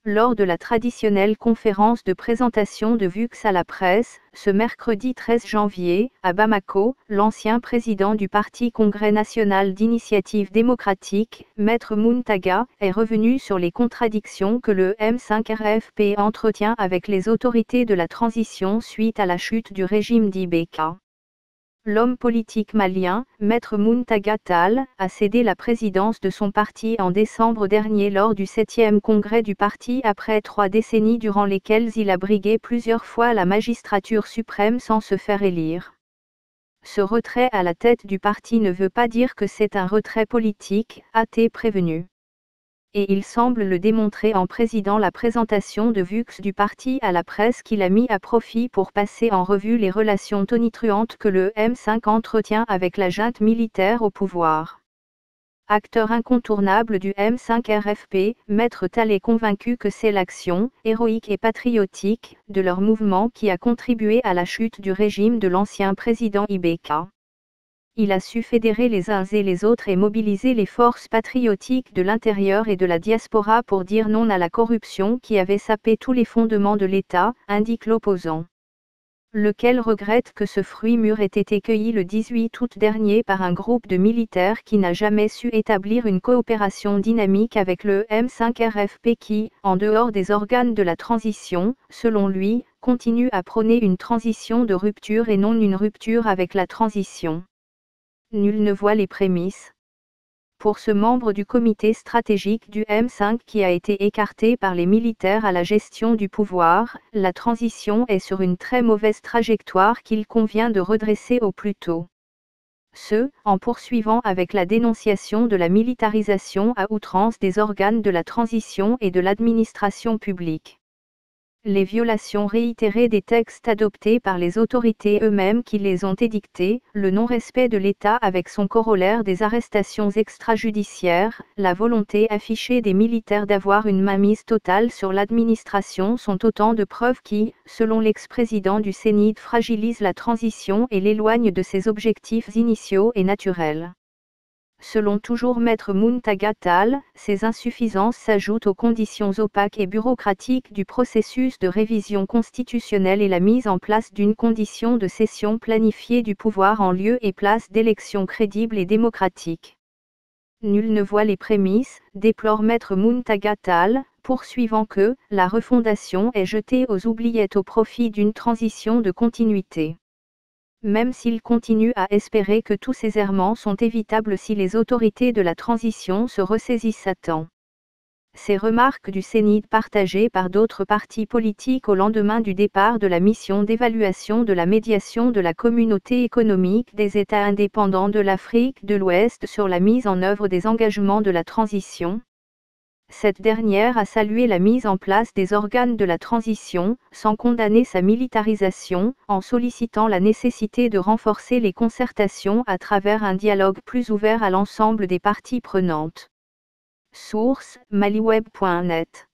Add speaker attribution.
Speaker 1: lors de la traditionnelle conférence de présentation de VUX à la presse, ce mercredi 13 janvier, à Bamako, l'ancien président du Parti Congrès national d'initiative démocratique, Maître Mountaga, est revenu sur les contradictions que le M5-RFP entretient avec les autorités de la transition suite à la chute du régime d'Ibeka. L'homme politique malien, Maître Mountaga Tall, a cédé la présidence de son parti en décembre dernier lors du 7e congrès du parti après 3 décennies durant lesquelles il a brigué plusieurs fois la magistrature suprême sans se faire élire. Ce retrait à la tête du parti ne veut pas dire que c'est un retrait politique, a-t-il prévenu. Et il semble le démontrer en présidant la présentation de VUX du parti à la presse qu'il a mis à profit pour passer en revue les relations tonitruantes que le M5 entretient avec la junte militaire au pouvoir. Acteur incontournable du M5-RFP, Maître Tall est convaincu que c'est l'action, héroïque et patriotique, de leur mouvement qui a contribué à la chute du régime de l'ancien président Ibeka. Il a su fédérer les uns et les autres et mobiliser les forces patriotiques de l'intérieur et de la diaspora pour dire non à la corruption qui avait sapé tous les fondements de l'État, indique l'opposant. Lequel regrette que ce fruit mûr ait été cueilli le 18 août dernier par un groupe de militaires qui n'a jamais su établir une coopération dynamique avec le M5-RFP qui, en dehors des organes de la transition, selon lui, continue à prôner une transition de rupture et non une rupture avec la transition. Nul ne voit les prémices. Pour ce membre du comité stratégique du M5 qui a été écarté par les militaires à la gestion du pouvoir, la transition est sur une très mauvaise trajectoire qu'il convient de redresser au plus tôt. En poursuivant avec la dénonciation de la militarisation à outrance des organes de la transition et de l'administration publique. Les violations réitérées des textes adoptés par les autorités eux-mêmes qui les ont édictés, le non-respect de l'État avec son corollaire des arrestations extrajudiciaires, la volonté affichée des militaires d'avoir une mainmise totale sur l'administration sont autant de preuves qui, selon l'ex-président du CNID, fragilisent la transition et l'éloignent de ses objectifs initiaux et naturels. Selon toujours Maître Mountaga Tall, ces insuffisances s'ajoutent aux conditions opaques et bureaucratiques du processus de révision constitutionnelle et la mise en place d'une condition de cession planifiée du pouvoir en lieu et place d'élections crédibles et démocratiques. Nul ne voit les prémices, déplore Maître Mountaga Tall, poursuivant que la refondation est jetée aux oubliettes au profit d'une transition de continuité. Même s'il continue à espérer que tous ces errements sont évitables si les autorités de la transition se ressaisissent à temps. Ces remarques du CNID partagées par d'autres partis politiques au lendemain du départ de la mission d'évaluation de la médiation de la Communauté économique des États indépendants de l'Afrique de l'Ouest sur la mise en œuvre des engagements de la transition. Cette dernière a salué la mise en place des organes de la transition, sans condamner sa militarisation, en sollicitant la nécessité de renforcer les concertations à travers un dialogue plus ouvert à l'ensemble des parties prenantes. Source: maliweb.net